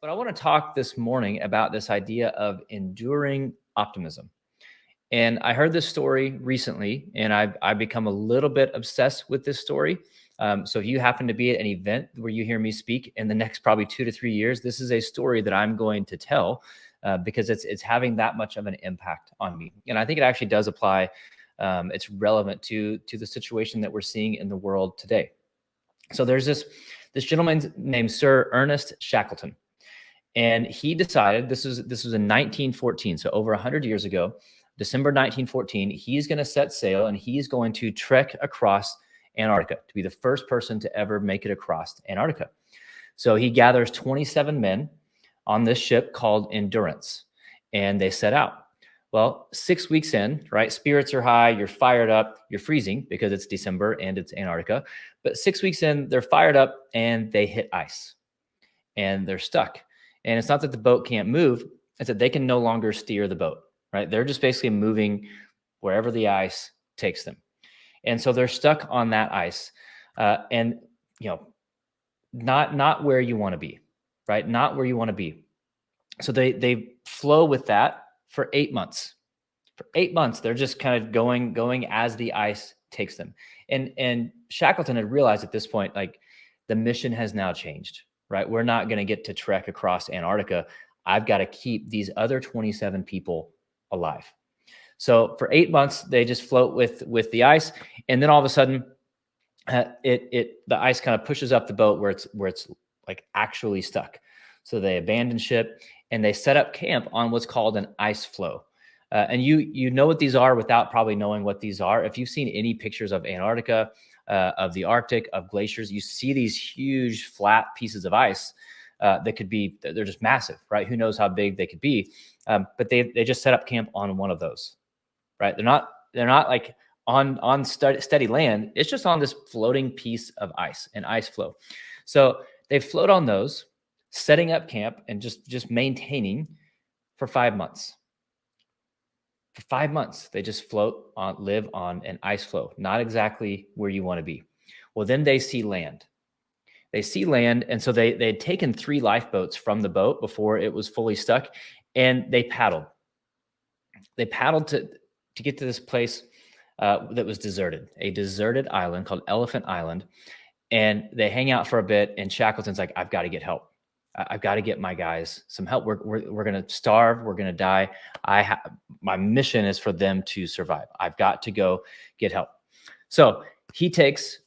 But I want to talk this morning about this idea of enduring optimism. And I heard this story recently, and I've become a little bit obsessed with this story. So if you happen to be at an event where you hear me speak in the next probably 2 to 3 years, this is a story that I'm going to tell because it's having that much of an impact on me. And I think it actually does apply. It's relevant to the situation that we're seeing in the world today. So there's this gentleman named Sir Ernest Shackleton. And he decided this was in 1914, so over 100 years ago, December 1914, he's going to set sail and he's going to trek across Antarctica to be the first person to ever make it across Antarctica. So he gathers 27 men on this ship called Endurance, and they set out. Well, 6 weeks in, right? Spirits are high, you're fired up, you're freezing because it's December and it's Antarctica. But 6 weeks in, they're fired up and they hit ice and they're stuck. And it's not that the boat can't move, it's that they can no longer steer the boat, right? They're just basically moving wherever the ice takes them. And so they're stuck on that ice. And, not where you want to be, right? Not where you want to be. So they flow with that for 8 months. For 8 months, they're just kind of going as the ice takes them. And Shackleton had realized at this point, like, the mission has now changed, right? We're not going to get to trek across Antarctica. I've got to keep these other 27 people alive. So for 8 months, they just float with the ice. And then all of a sudden, the ice kind of pushes up the boat where it's like actually stuck. So they abandon ship and they set up camp on what's called an ice floe. And you know what these are without probably knowing what these are. If you've seen any pictures of Antarctica, of the Arctic, of glaciers, you see these huge flat pieces of ice they're just massive, right? Who knows how big they could be? But they just set up camp on one of those, right? They're not like on steady land. It's just on this floating piece of ice, an ice floe. So they float on those, setting up camp and just maintaining for 5 months. For 5 months, they just live on an ice floe, not exactly where you want to be. Well, then they see land. And so they'd taken 3 lifeboats from the boat before it was fully stuck, and they paddled. They paddled to get to this place that was deserted, a deserted island called Elephant Island, and they hang out for a bit, and Shackleton's like, I've got to get help. I've got to get my guys some help. We're going to starve. We're going to die. My mission is for them to survive. I've got to go get help. So he takes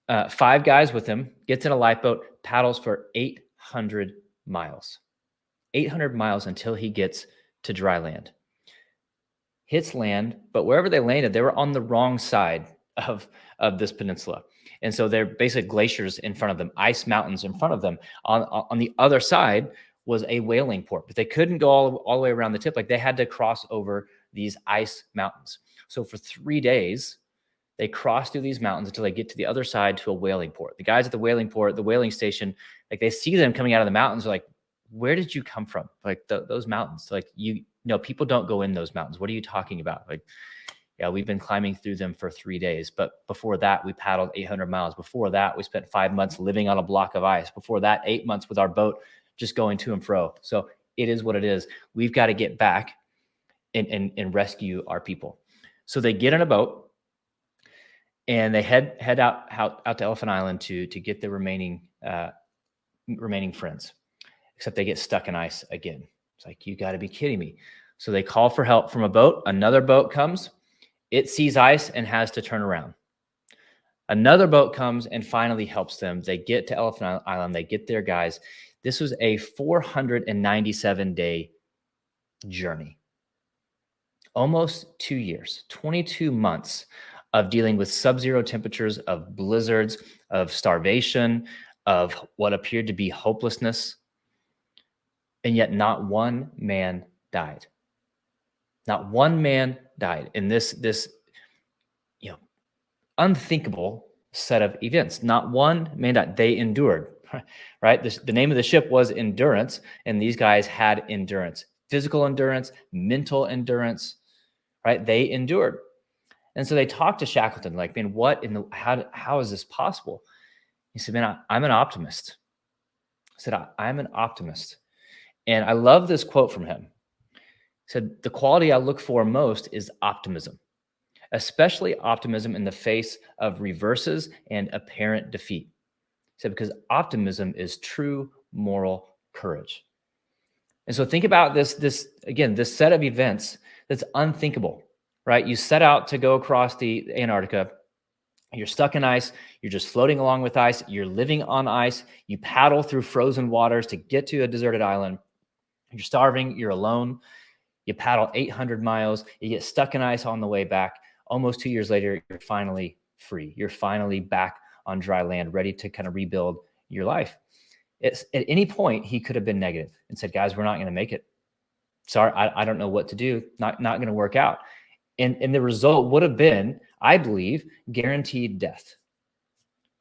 5 guys with him, gets in a lifeboat, paddles for 800 miles. 800 miles until he gets to dry land. Hits land, but wherever they landed, they were on the wrong side of this peninsula. And so they're basically glaciers in front of them, ice mountains in front of them. On the other side was a whaling port, but they couldn't go all the way around the tip. Like, they had to cross over these ice mountains. So for 3 days, they cross through these mountains until they get to the other side to a whaling port. The guys at the whaling port, the whaling station, like, they see them coming out of the mountains. They're like, where did you come from? Like, those mountains, like, people don't go in those mountains. What are you talking about? Like, yeah, we've been climbing through them for 3 days. But before that, we paddled 800 miles. Before that, we spent 5 months living on a block of ice. Before that, 8 months with our boat just going to and fro. So it is what it is. We've got to get back and rescue our people. So they get in a boat and they head out to Elephant Island to get the remaining friends. Except they get stuck in ice again. It's like, you got to be kidding me. So they call for help from a boat. Another boat comes. It sees ice and has to turn around. Another boat comes and finally helps them. They get to Elephant Island. They get their guys. This was a 497-day journey. Almost 2 years, 22 months of dealing with sub-zero temperatures, of blizzards, of starvation, of what appeared to be hopelessness. And yet not one man died. Not one man died in this unthinkable set of events. Not one man died. They endured, right? The name of the ship was Endurance, and these guys had endurance, physical endurance, mental endurance, right? They endured. And so they talked to Shackleton, like, man, how is this possible? He said, man, I'm an optimist. I said, I'm an optimist. And I love this quote from him. He said, "The quality I look for most is optimism, especially optimism in the face of reverses and apparent defeat." He said, because optimism is true moral courage. And so think about this again, this set of events that's unthinkable, right? You set out to go across the Antarctica. You're stuck in ice. You're just floating along with ice. You're living on ice. You paddle through frozen waters to get to a deserted island. You're starving. You're alone. You paddle 800 miles. You get stuck in ice on the way back. Almost 2 years later, you're finally free. You're finally back on dry land, ready to kind of rebuild your life. At any point, he could have been negative and said, guys, we're not going to make it. Sorry, I don't know what to do. Not going to work out. And the result would have been, I believe, guaranteed death,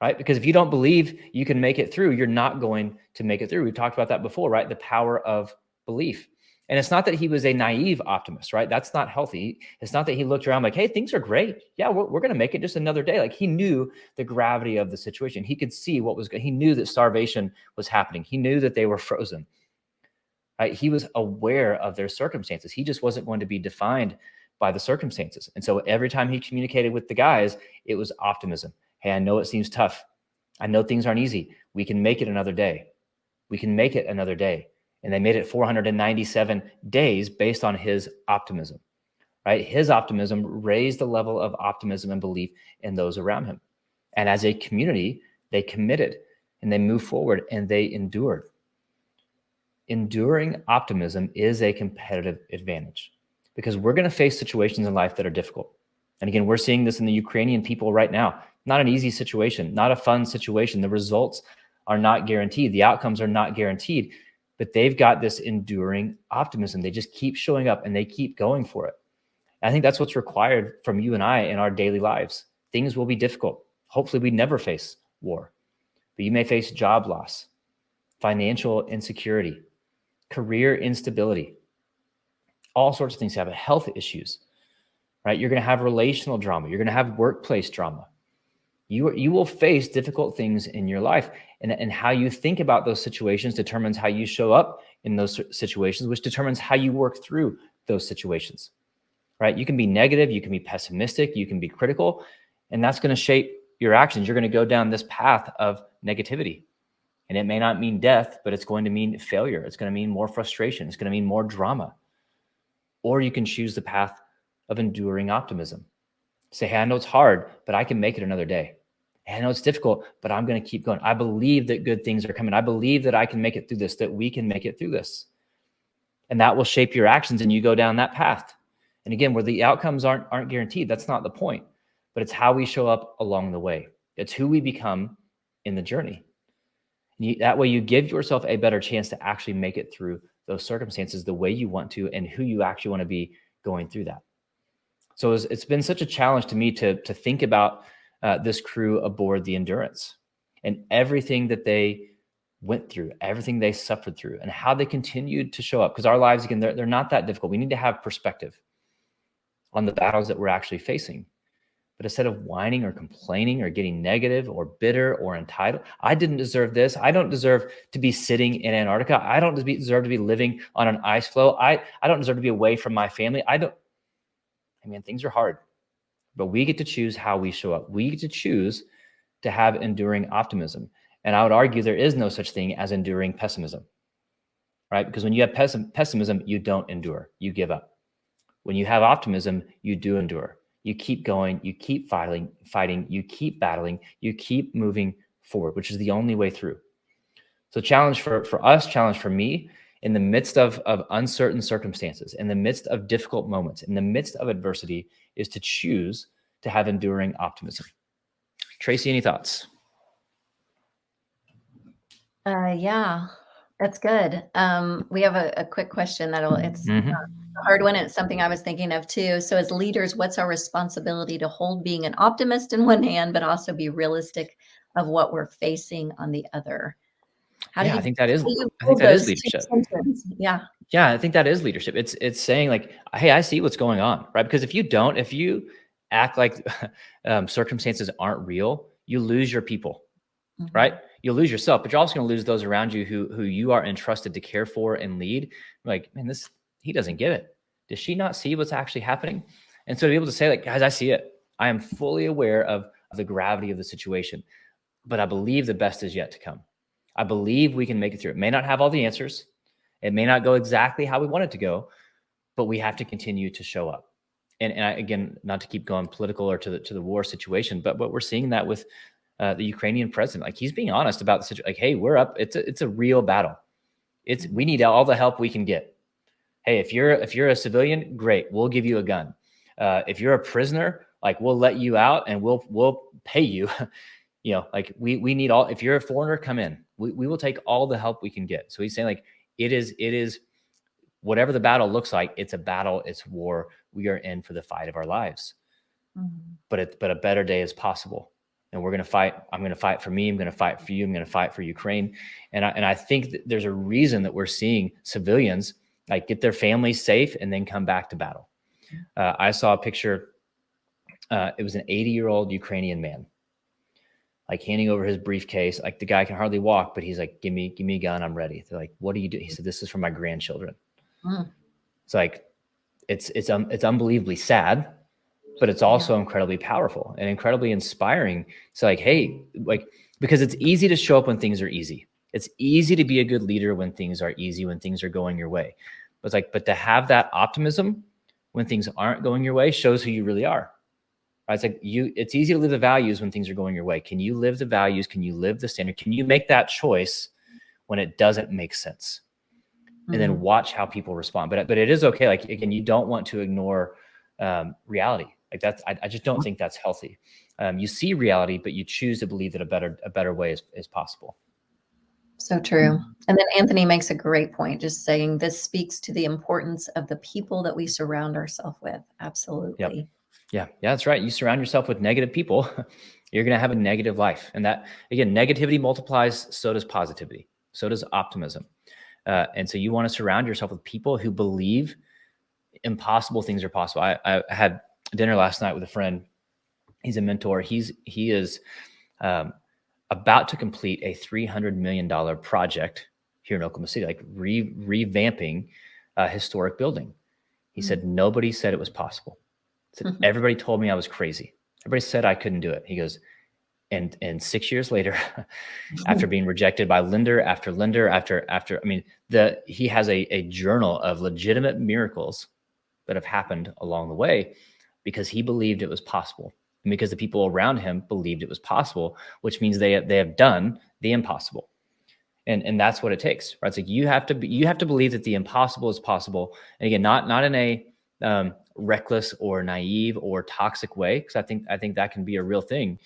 right? Because if you don't believe you can make it through, you're not going to make it through. We've talked about that before, right? The power of belief. And it's not that he was a naive optimist, right? That's not healthy. It's not that he looked around like, hey, things are great. Yeah, we're going to make it just another day. Like, he knew the gravity of the situation. He could see what was good. He knew that starvation was happening. He knew that they were frozen, right? He was aware of their circumstances. He just wasn't going to be defined by the circumstances. And so every time he communicated with the guys, it was optimism. Hey, I know it seems tough. I know things aren't easy. We can make it another day. We can make it another day. And they made it 497 days based on his optimism, right? His optimism raised the level of optimism and belief in those around him. And as a community, they committed and they moved forward and they endured. Enduring optimism is a competitive advantage because we're going to face situations in life that are difficult. And again, we're seeing this in the Ukrainian people right now. Not an easy situation, not a fun situation. The results are not guaranteed. The outcomes are not guaranteed. But they've got this enduring optimism. They just keep showing up and they keep going for it. I think that's what's required from you and I in our daily lives. Things will be difficult. Hopefully we never face war, but you may face job loss, financial insecurity, career instability, all sorts of things happen, health issues, right? You're going to have relational drama. You're going to have workplace drama. You will face difficult things in your life, and how you think about those situations determines how you show up in those situations, which determines how you work through those situations, right? You can be negative, you can be pessimistic, you can be critical, and that's going to shape your actions. You're going to go down this path of negativity, and it may not mean death, but it's going to mean failure. It's going to mean more frustration. It's going to mean more drama. Or you can choose the path of enduring optimism. Say, hey, I know it's hard, but I can make it another day. Hey, I know it's difficult, but I'm going to keep going. I believe that good things are coming. I believe that I can make it through this, that we can make it through this. And that will shape your actions and you go down that path. And again, where the outcomes aren't guaranteed, that's not the point, but it's how we show up along the way. It's who we become in the journey. That way you give yourself a better chance to actually make it through those circumstances the way you want to and who you actually want to be going through that. So it's been such a challenge to me to think about this crew aboard the Endurance and everything that they went through, everything they suffered through, and how they continued to show up. Because our lives, again, they're not that difficult. We need to have perspective on the battles that we're actually facing. But instead of whining or complaining or getting negative or bitter or entitled, I didn't deserve this. I don't deserve to be sitting in Antarctica. I don't deserve to be living on an ice floe. I don't deserve to be away from my family. Things are hard, but we get to choose how we show up. We get to choose to have enduring optimism. And I would argue there is no such thing as enduring pessimism, right? Because when you have pessimism, you don't endure, you give up. When you have optimism, you do endure. You keep going, you keep fighting, you keep battling, you keep moving forward, which is the only way through. So challenge for us, challenge for me, in the midst of uncertain circumstances, in the midst of difficult moments, in the midst of adversity, is to choose to have enduring optimism. Tracy, any thoughts? Yeah, that's good. We have a quick question it's a hard one. It's something I was thinking of too. So as leaders, what's our responsibility to hold being an optimist in one hand, but also be realistic of what we're facing on the other? I think that is leadership. Yeah. Yeah, I think that is leadership. It's saying like, hey, I see what's going on, right? Because if you act like circumstances aren't real, you lose your people, right? you'll lose yourself, but you're also going to lose those around you who you are entrusted to care for and lead. Like, man, he doesn't get it. Does she not see what's actually happening? And so to be able to say, like, guys, I see it. I am fully aware of the gravity of the situation, but I believe the best is yet to come. I believe we can make it through. It may not have all the answers. It may not go exactly how we want it to go, but we have to continue to show up. And again, not to keep going political or to the war situation, but we're seeing that with the Ukrainian president. Like, he's being honest about the situation. Like, hey, we're up. It's a real battle. We need all the help we can get. Hey, if you're a civilian, great, we'll give you a gun. If you're a prisoner, like, we'll let you out and we'll pay you. Like, we need all. If you're a foreigner, come in. We will take all the help we can get. So he's saying, like, it is whatever the battle looks like. It's a battle. It's war. We are in for the fight of our lives. Mm-hmm. But a better day is possible. And we're going to fight. I'm going to fight for me. I'm going to fight for you. I'm going to fight for Ukraine. And I think that there's a reason that we're seeing civilians, like, get their families safe and then come back to battle. I saw a picture. It was an 80-year-old Ukrainian man, like, handing over his briefcase. Like, the guy can hardly walk, but he's like, give me a gun. I'm ready. They're like, what do you do? He said, this is for my grandchildren. It's like, it's unbelievably sad, but it's also incredibly powerful and incredibly inspiring. It's like, hey, like, because it's easy to show up when things are easy. It's easy to be a good leader when things are easy, when things are going your way. But it's like, but to have that optimism when things aren't going your way shows who you really are. Right? It's like, it's easy to live the values when things are going your way. Can you live the values? Can you live the standard? Can you make that choice when it doesn't make sense? And then watch how people respond. But it is okay. Like, again, you don't want to ignore reality. Like, I just don't think that's healthy. You see reality, but you choose to believe that a better way is possible. So true. And then Anthony makes a great point, just saying this speaks to the importance of the people that we surround ourselves with. Absolutely. Yep. Yeah, that's right. You surround yourself with negative people, you're going to have a negative life. And that, again, negativity multiplies, so does positivity. So does optimism. And so you want to surround yourself with people who believe impossible things are possible. I had dinner last night with a friend. He's a mentor. He is about to complete a $300 million project here in Oklahoma City, like revamping a historic building. He said, nobody said it was possible. He said, everybody told me I was crazy. Everybody said I couldn't do it. He goes, and 6 years later, after being rejected by lender after lender, I mean, he has a journal of legitimate miracles that have happened along the way because he believed it was possible. And because the people around him believed it was possible, which means they have done the impossible. And that's what it takes, right? It's like, you have to believe that the impossible is possible. And again, not in a reckless or naive or toxic way, because I think that can be a real thing.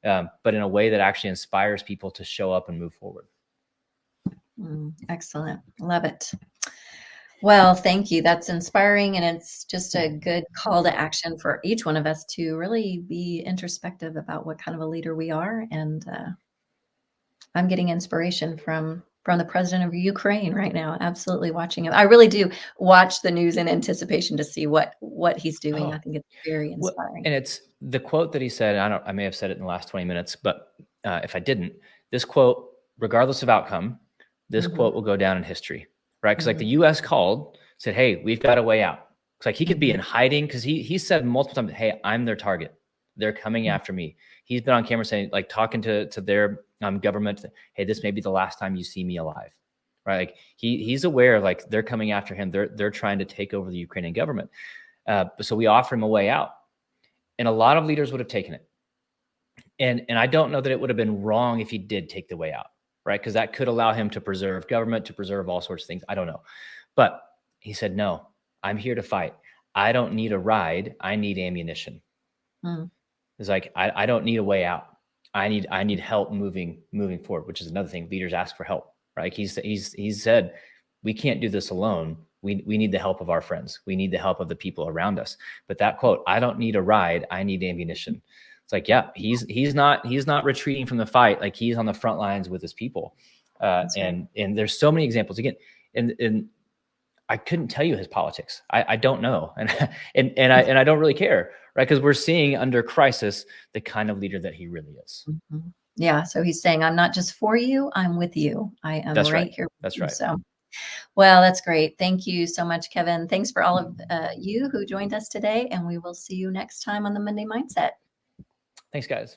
But in a way that actually inspires people to show up and move forward. Excellent. Love it. Well, thank you. That's inspiring. And it's just a good call to action for each one of us to really be introspective about what kind of a leader we are. And I'm getting inspiration from the president of Ukraine right now. Absolutely watching him. I really do watch the news in anticipation to see what he's doing. I think it's very inspiring. And it's the quote that he said, I may have said it in the last 20 minutes, but if I didn't, this quote, regardless of outcome, this quote will go down in history, right? Because like the U.S. said, hey, we've got a way out. It's like he could be in hiding, because he said multiple times, hey, I'm their target. They're coming after me. He's been on camera saying, like, talking to their government, hey, this may be the last time you see me alive, right? Like he's aware, like, they're coming after him. They're trying to take over the Ukrainian government. So we offer him a way out, and a lot of leaders would have taken it. And I don't know that it would have been wrong if he did take the way out, right? Because that could allow him to preserve government, to preserve all sorts of things. I don't know, but he said, no, I'm here to fight. I don't need a ride. I need ammunition. It's like, I don't need a way out. I need help moving forward, which is another thing. Leaders ask for help, right? He's said, we can't do this alone. We need the help of our friends. We need the help of the people around us. But that quote, I don't need a ride. I need ammunition. It's like, yeah, he's not retreating from the fight. Like, he's on the front lines with his people. And there's so many examples again. And I couldn't tell you his politics. I don't know. And I don't really care, right? Because we're seeing under crisis the kind of leader that he really is. Yeah. So he's saying, I'm not just for you, I'm with you. I am That's right right. here. That's with you. right. So, well, that's great. Thank you so much, Kevin. Thanks for all of you who joined us today. And we will see you next time on the Monday Mindset. Thanks, guys.